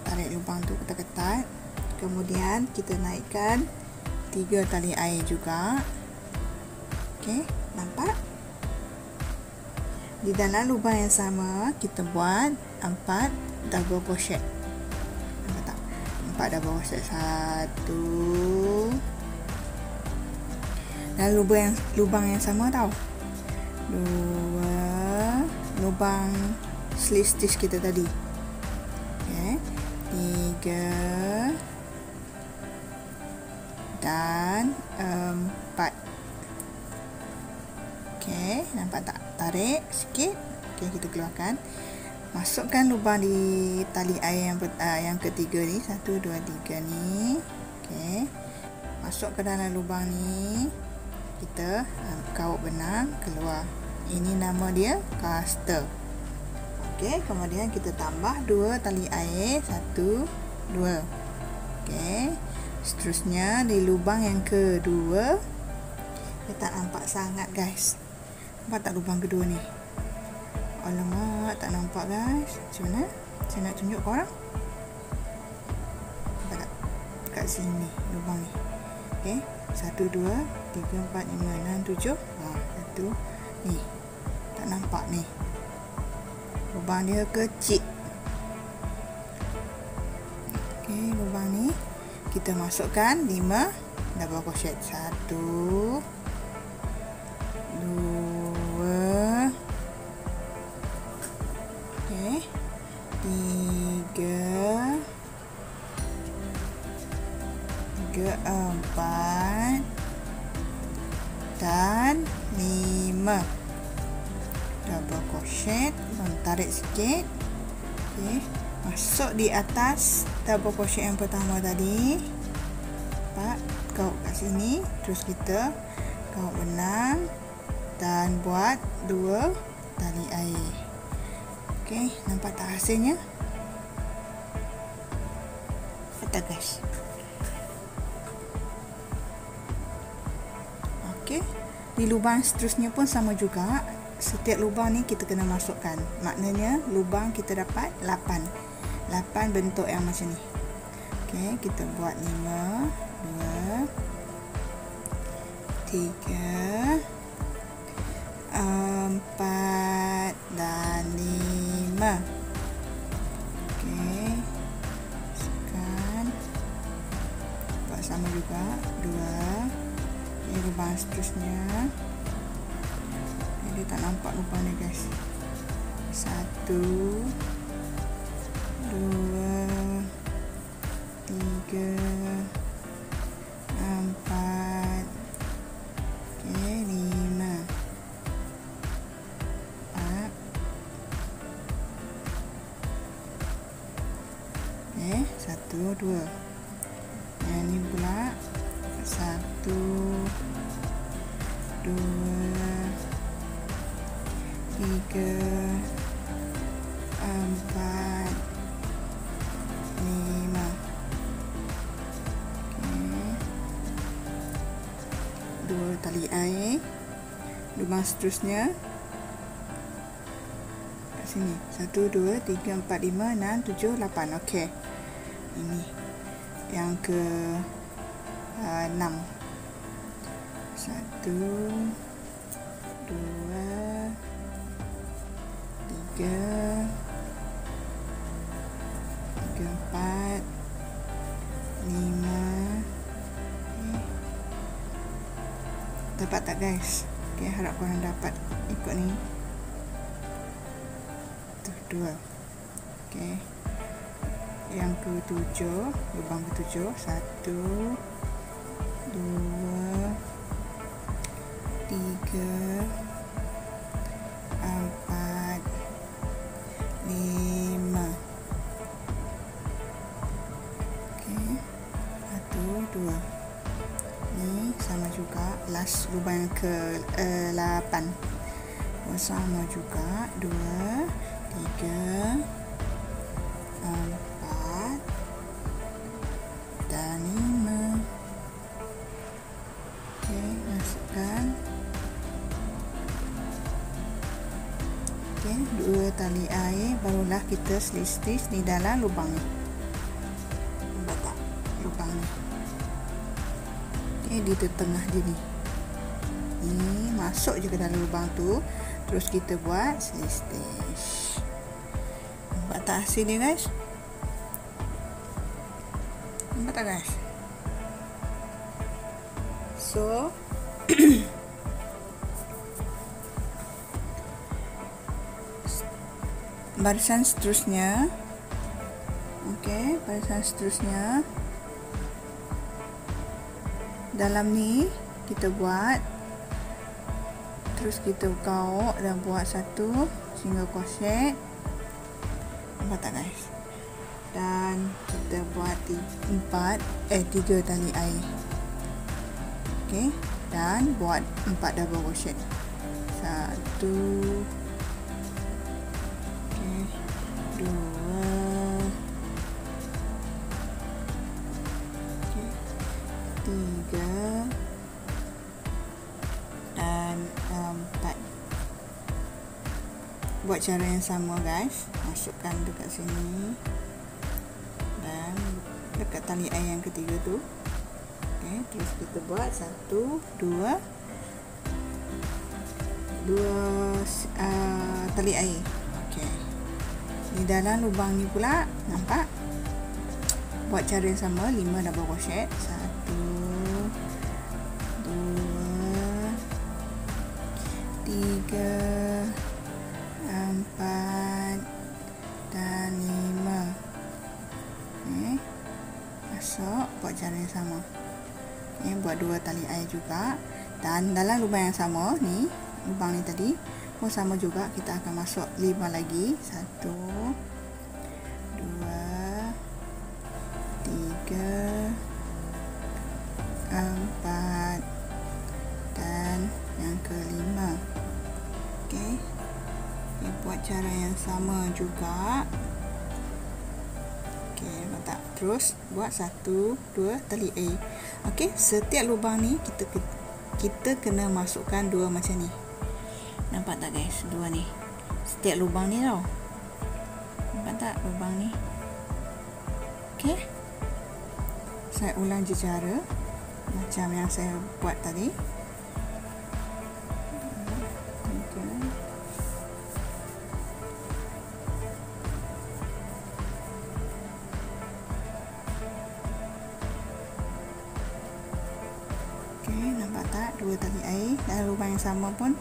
Tarik lubang tu ketat-ketat. Kemudian kita naikkan 3 tali air juga. Okey, nampak? Di dalam lubang yang sama kita buat 4 double crochet. Nampak tak? 4 double crochet. 1. Dan lubang yang sama tau. 2. Lubang slip stitch kita tadi. Okey. 3 dan 4. Okey, nampak tak? Tarik sikit. Okey, kita keluarkan. Masukkan lubang di tali air yang ketiga ni. 1, 2, 3 ni. Okey. Masuk ke dalam lubang ni. Kita kaut benang keluar. Ini nama dia caster. Okey, kemudian kita tambah 2 tali air. 1, 2. Okey. Seterusnya di lubang yang kedua. Dia tak nampak sangat guys. Nampak tak lubang kedua ni? Alamak, tak nampak guys. Macam mana? Saya nak tunjuk korang. Nampak tak? Dekat sini lubang ni. Okey. 1, 2, 3, 4, 5, 6, 7. Satu. Ni. Tak nampak ni. Lubang dia kecil. Okey, lubang ni kita masukkan 5 double crochet. 1, 2, okey, 3, 4 dan 5 double crochet. Tarik sikit. Okey, masuk di atas double crochet yang pertama tadi. Nampak? Kaut kat sini. Terus kita kaut benang dan buat 2 tali air. Okey, nampak tak hasilnya? Nampak guys? Okey, di lubang seterusnya pun sama juga. Setiap lubang ni kita kena masukkan. Maknanya lubang kita dapat 8. 8 bentuk yang macam ni. Okey, kita buat 5, 2, 3, 4 dan 5. Okey, masukkan. Buat sama juga. 2. Ini lubang seterusnya. lubang ni guys. 1 2 3 4 okey 5 4 okey 1 2. Yang ni pula 1 2 3 4 5. Dua tali air. Lubang seterusnya kat sini. 1 2 3 4 5 6 7 8. Okey. Ini yang ke 6. 1 2 3 4 5. Dapat tak guys? Okay, harap korang dapat ikut ni. Tu 2. Okay. Yang ke-7, lubang ke-7. 1 2 3 4 5. Okay. 1 2. Ni sama juga. Last lubang yang ke-8 sama juga. 2 3 4 dan 5. Okey, masukkan. Okey, 2 tali air, barulah kita stitch di dalam lubang ni. Nampak tak lubang ni? Okey, di tengah dia ni. Ni masuk je ke dalam lubang tu. Terus kita buat stitch. Nampak tak hasil dia guys? Nampak tak guys? So barisan seterusnya. Okey, barisan seterusnya dalam ni kita buat, terus kita gauk dan buat satu single crochet. Nampak tak guys? Dan kita buat 3 tali air. Okey, dan buat 4 double crochet. 1 okey, 2 okey, 3 dan 4. Buat cara yang sama guys. Masukkan dekat sini dan dekat tali air yang ketiga tu. Okey, terus kita buat 1 2 tali air. Okey. Di dalam lubang ni pula, nampak? Buat cara yang sama, 5 double crochet. 1 2 3 4 dan 5. Okey. Masuk, buat cara yang sama. Okey, buat 2 tali air juga. Dan dalam lubang yang sama ni, lubang ni tadi pun sama juga, kita akan masuk 5 lagi. 1 2 3 4 dan yang ke-5. Okey. Buat cara yang sama juga. Okey, nampak tak? Terus buat 1 2 tali air. Okey, setiap lubang ni kita kena masukkan 2 macam ni. Nampak tak guys? 2 ni. Setiap lubang ni tau. Nampak tak lubang ni? Okey. Saya ulang je cara macam yang saya buat tadi. Okey, nampak tak? 2 tali air. Dan lubang yang sama pun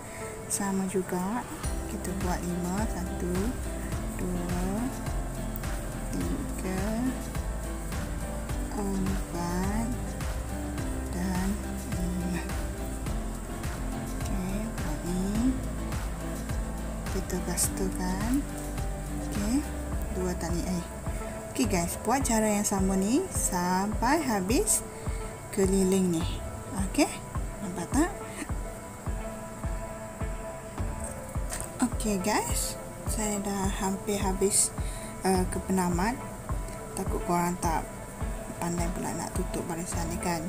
sama juga, kita buat 5, 1, 2, 3, 4 dan 5. Okey, buat ni kita pastikan. Okey, 2 tali air. Okey guys, buat cara yang sama ni sampai habis keliling ni. Okey, nampak tak? Okey guys, saya dah hampir habis ke penamat. Takut korang tak pandai pula nak tutup barisan ni kan.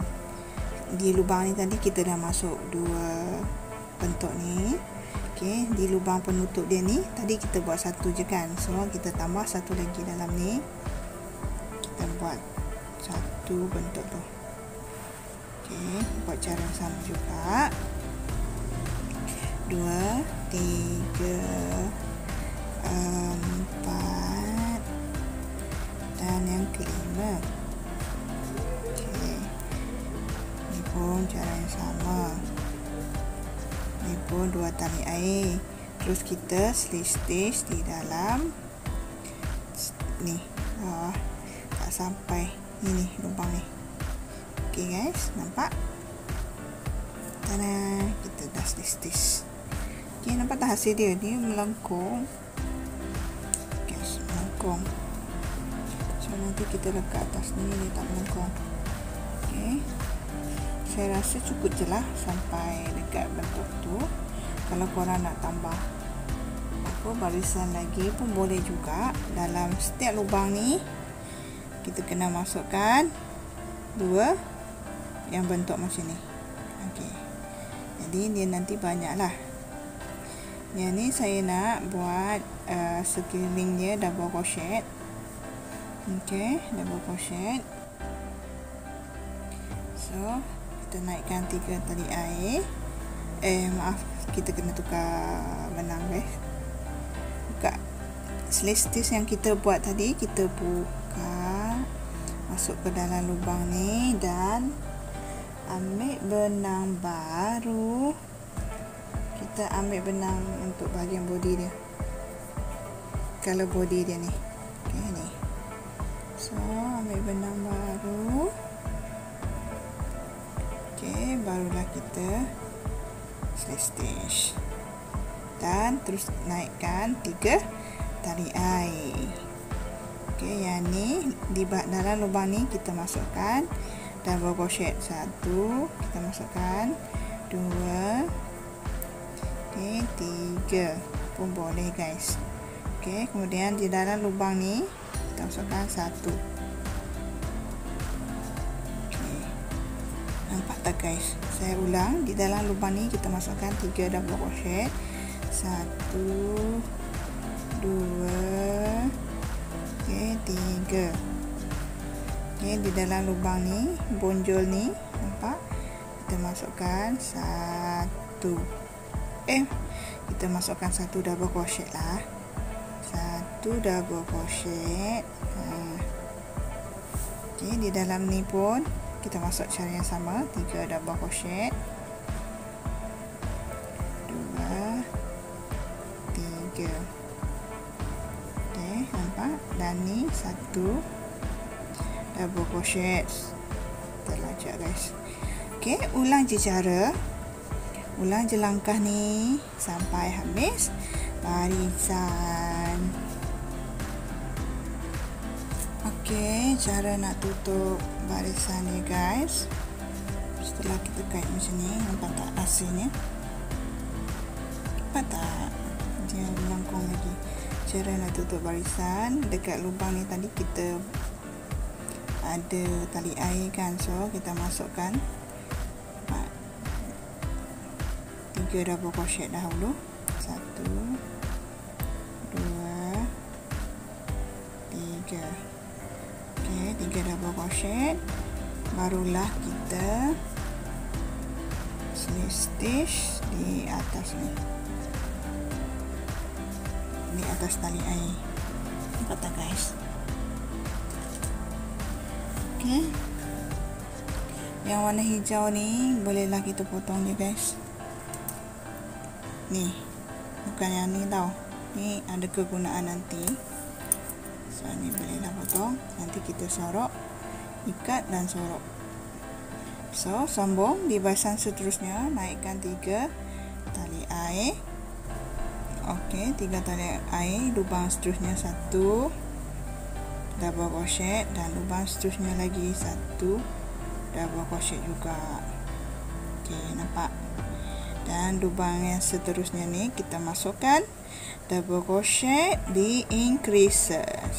Di lubang ni tadi kita dah masuk 2 bentuk ni. Okey, di lubang penutup dia ni tadi kita buat 1 je kan. So kita tambah 1 lagi dalam ni. Kita buat 1 bentuk tu. Okey, buat cara yang sama juga. 2, 3, 4 dan yang kelima. Okey, ni pun cara yang sama. Ni pun 2 tali air. Terus kita stitch di dalam ni. Tak sampai ni lubang ni. Okey guys, nampak? Tada, kita dah stitch. Okey, nampak tak hasil dia? Dia melengkung. Guys, melengkung. So nanti kita lekat atas ni, dia tak melengkung. Okey, saya rasa cukup je lah sampai dekat bentuk tu. Kalau korang nak tambah apa barisan lagi pun boleh juga. Dalam setiap lubang ni kita kena masukkan 2 yang bentuk macam ni. Okey, jadi dia nanti banyak lah. Yang ni saya nak buat sekeliling dia double crochet. Okey, double crochet. So kita naikkan 3 tali air. Maaf, kita kena tukar benang guys. Buka stitch yang kita buat tadi, kita buka, masuk ke dalam lubang ni dan ambil benang baru. Kita ambil benang untuk bahagian body dia. Kalau body dia ni. Okey ni. So ambil benang baru. Okey, barulah kita stitch. Dan terus naikkan 3 tali air. Okey, yang ni di dalam lubang ni kita masukkan double crochet 1, kita masukkan 2, okey, 3 pun boleh guys. Okey, kemudian di dalam lubang ni kita masukkan 1. Okey, nampak tak guys? Saya ulang, di dalam lubang ni kita masukkan 3 double crochet, 1, 2, okey, 3. Okey, di dalam lubang ni, bonjol ni, nampak? Kita masukkan 1. Kita masukkan 1 double crochet lah. 1 double crochet. Okey, di dalam ni pun kita masuk cara yang sama, 3 double crochet. 2, 3. Okey, nampak? Dan ni 1 double crochet. Terlajak guys. Okey, ulang je cara. Ulang je langkah ni sampai habis barisan. Okey, cara nak tutup barisan ni guys. Setelah kita kait macam ni, nampak tak hasilnya? Nampak tak? Dia melengkung lagi. Cara nak tutup barisan, dekat lubang ni tadi kita ada tali air kan, so kita masukkan 3 double crochet dahulu. 1, 2, 3. Okey, 3 double crochet. Barulah kita stitch di atas ni. Di atas tali air. Nampak tak guys? Okey. Yang warna hijau ni bolehlah kita potong je guys. Ni, bukan yang ni tau. Ni ada kegunaan nanti. So ni bolehlah potong. Nanti kita sorok, ikat dan sorok. So sambung di barisan seterusnya, naikkan 3 tali air. Okey, 3 tali air, lubang seterusnya 1 double crochet dan lubang seterusnya lagi 1 double crochet juga. Okey, nampak? Dan lubang yang seterusnya ni kita masukkan double crochet di increases.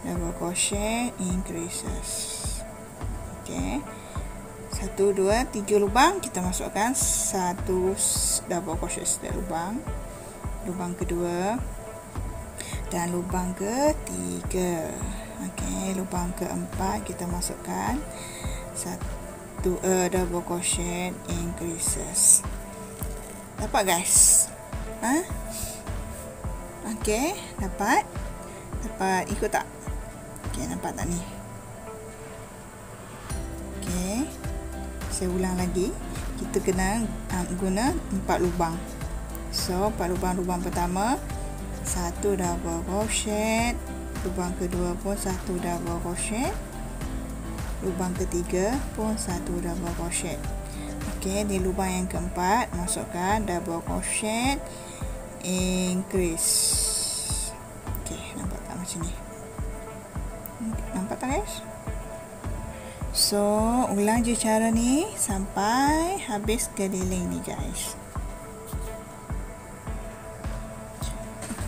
Double crochet increases. Okey. 1 2 3 lubang kita masukkan 1 double crochet setiap lubang. Lubang kedua dan lubang ketiga. Okey, lubang keempat kita masukkan 1 double crochet increases. Dapat guys? Okey, dapat ikut tak? Okey, nampak tak ni? Okey, saya ulang lagi. Kita kena guna 4 lubang. So 4 lubang pertama 1 double crochet, lubang kedua pun 1 double crochet, lubang ketiga pun 1 double crochet. Okey, di lubang yang keempat masukkan double crochet increase. Okey, nampak tak macam ni? Nampak tak guys? So ulang je cara ni sampai habis keliling ni guys.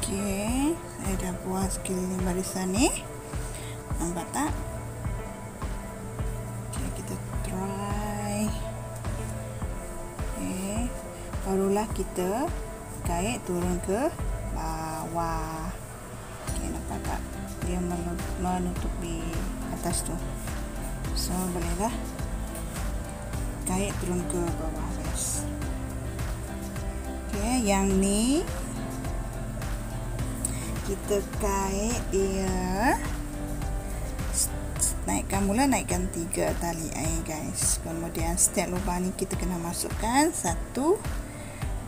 Okey, saya dah buat sekeliling barisan ni. Nampak tak? Barulah kita kait turun ke bawah. Okey, nampak tak? Dia menutup di atas tu. So bolehlah kait turun ke bawah guys. Okey, yang ni kita kait dia, naikkan 3 tali air guys. Kemudian setiap lubang ni kita kena masukkan 1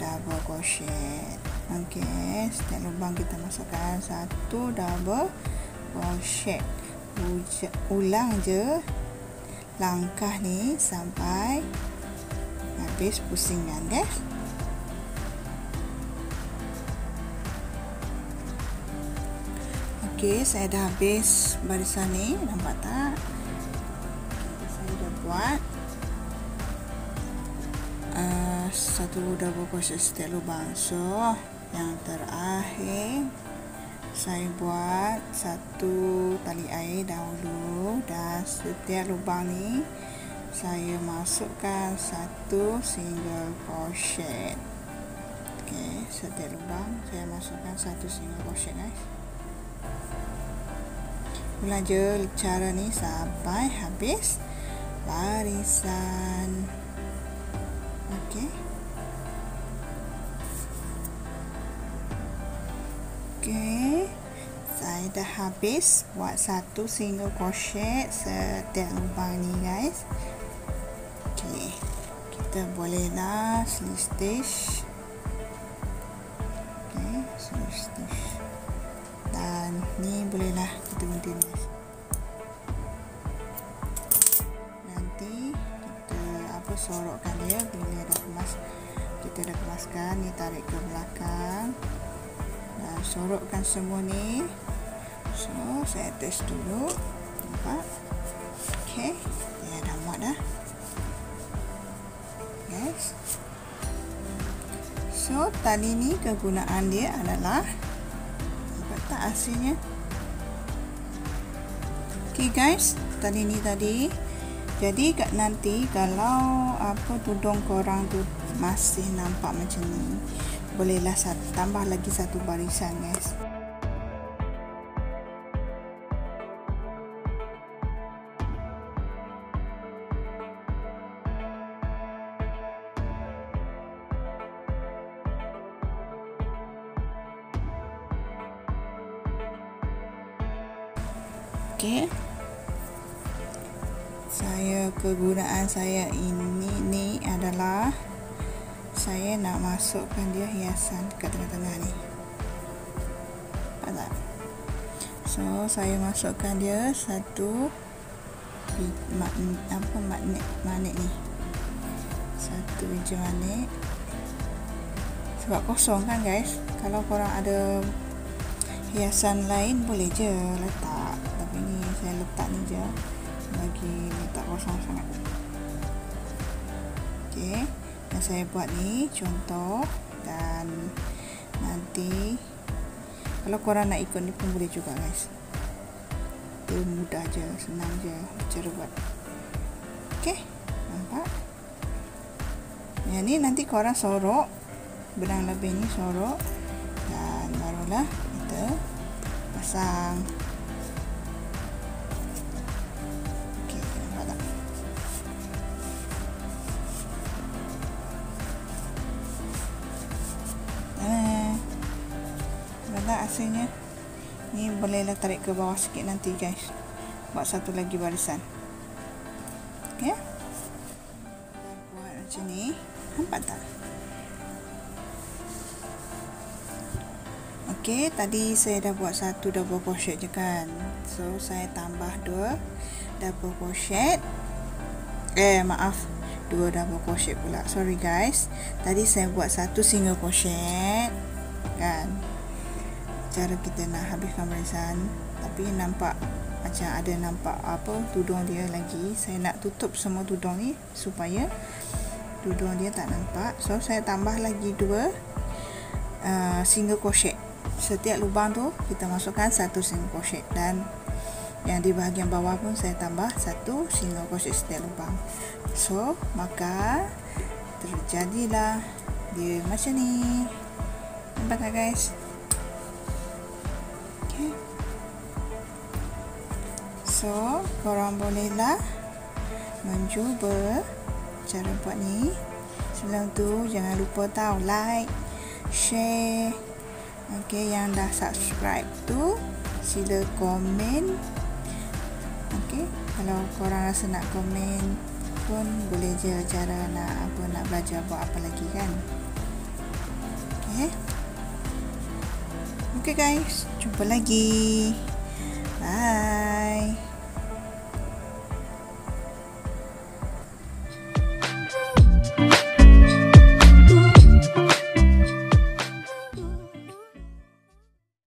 double crochet. Okey, setiap lubang kita masukkan 1 double crochet. Ulang je langkah ni sampai habis pusingan guys. Okey, saya dah habis barisan ni, nampak tak? Saya dah buat 1 double crochet setiap lubang. So yang terakhir saya buat 1 tali air dahulu, dan setiap lubang ni saya masukkan 1 single crochet. Okey, setiap lubang saya masukkan 1 single crochet guys. Ulang je cara ni sampai habis barisan. Okey. Okey. Saya dah habis buat 1 single crochet setiap lubang ni guys. Okey. Kita bolehlah slip stitch. Okey, slip stitch. Dan ni bolehlah kita gunting guys. Nanti kita sorokkan dia bila dah kemas. Kita dah kemaskan, ni tarik ke belakang dan sorokkan semua ni. So saya test dulu, nampak? Okey, dia dah muat dah guys. So tali ni kegunaan dia adalah, tak hasilnya. Okey guys, tali ni tadi. Jadi nanti kalau tudung korang tu masih nampak macam ni, bolehlah tambah lagi 1 barisan guys. Okey. Kegunaan saya ini adalah saya nak masukkan dia hiasan dekat tengah-tengah ni. Nampak tak? So saya masukkan dia satu magnet ni, satu biji magnet. Sebab kosong kan guys, kalau korang ada hiasan lain boleh je letak, tapi ni saya letak ni je bagi letak kosong sangat. Okey, dan saya buat ni contoh, dan nanti kalau korang nak ikut ni pun boleh juga guys. Dia mudah je, senang je cara buat. Okey, nampak? Yang ni nanti korang sorok benang lebih ni, sorok, dan barulah kita pasang. Okey, nampak tak? Nampak tak hasilnya? Ni bolehlah tarik ke bawah sikit nanti guys, buat satu lagi barisan. Okey, buat macam ni, nampak tak? Okey, tadi saya dah buat satu double crochet je kan, so saya tambah dua double crochet, dua double crochet pula, sorry guys. Tadi saya buat satu single crochet kan, cara kita nak habiskan barisan. Tapi nampak macam ada nampak apa tudung dia lagi. Saya nak tutup semua tudung ni supaya tudung dia tak nampak. So saya tambah lagi dua single crochet. Setiap lubang tu kita masukkan satu single crochet, dan yang di bahagian bawah pun saya tambah satu single crochet setiap lubang. So maka terjadilah dia macam ni. Nampak tak guys? Okay. So korang bolehlah mencuba cara buat ni. Sebelum tu jangan lupa tahu like, share. Okey, yang dah subscribe tu sila komen. Okey, kalau korang rasa nak komen pun boleh je, cara nak belajar buat apa lagi kan. Okey. Okey guys, jumpa lagi. Bye.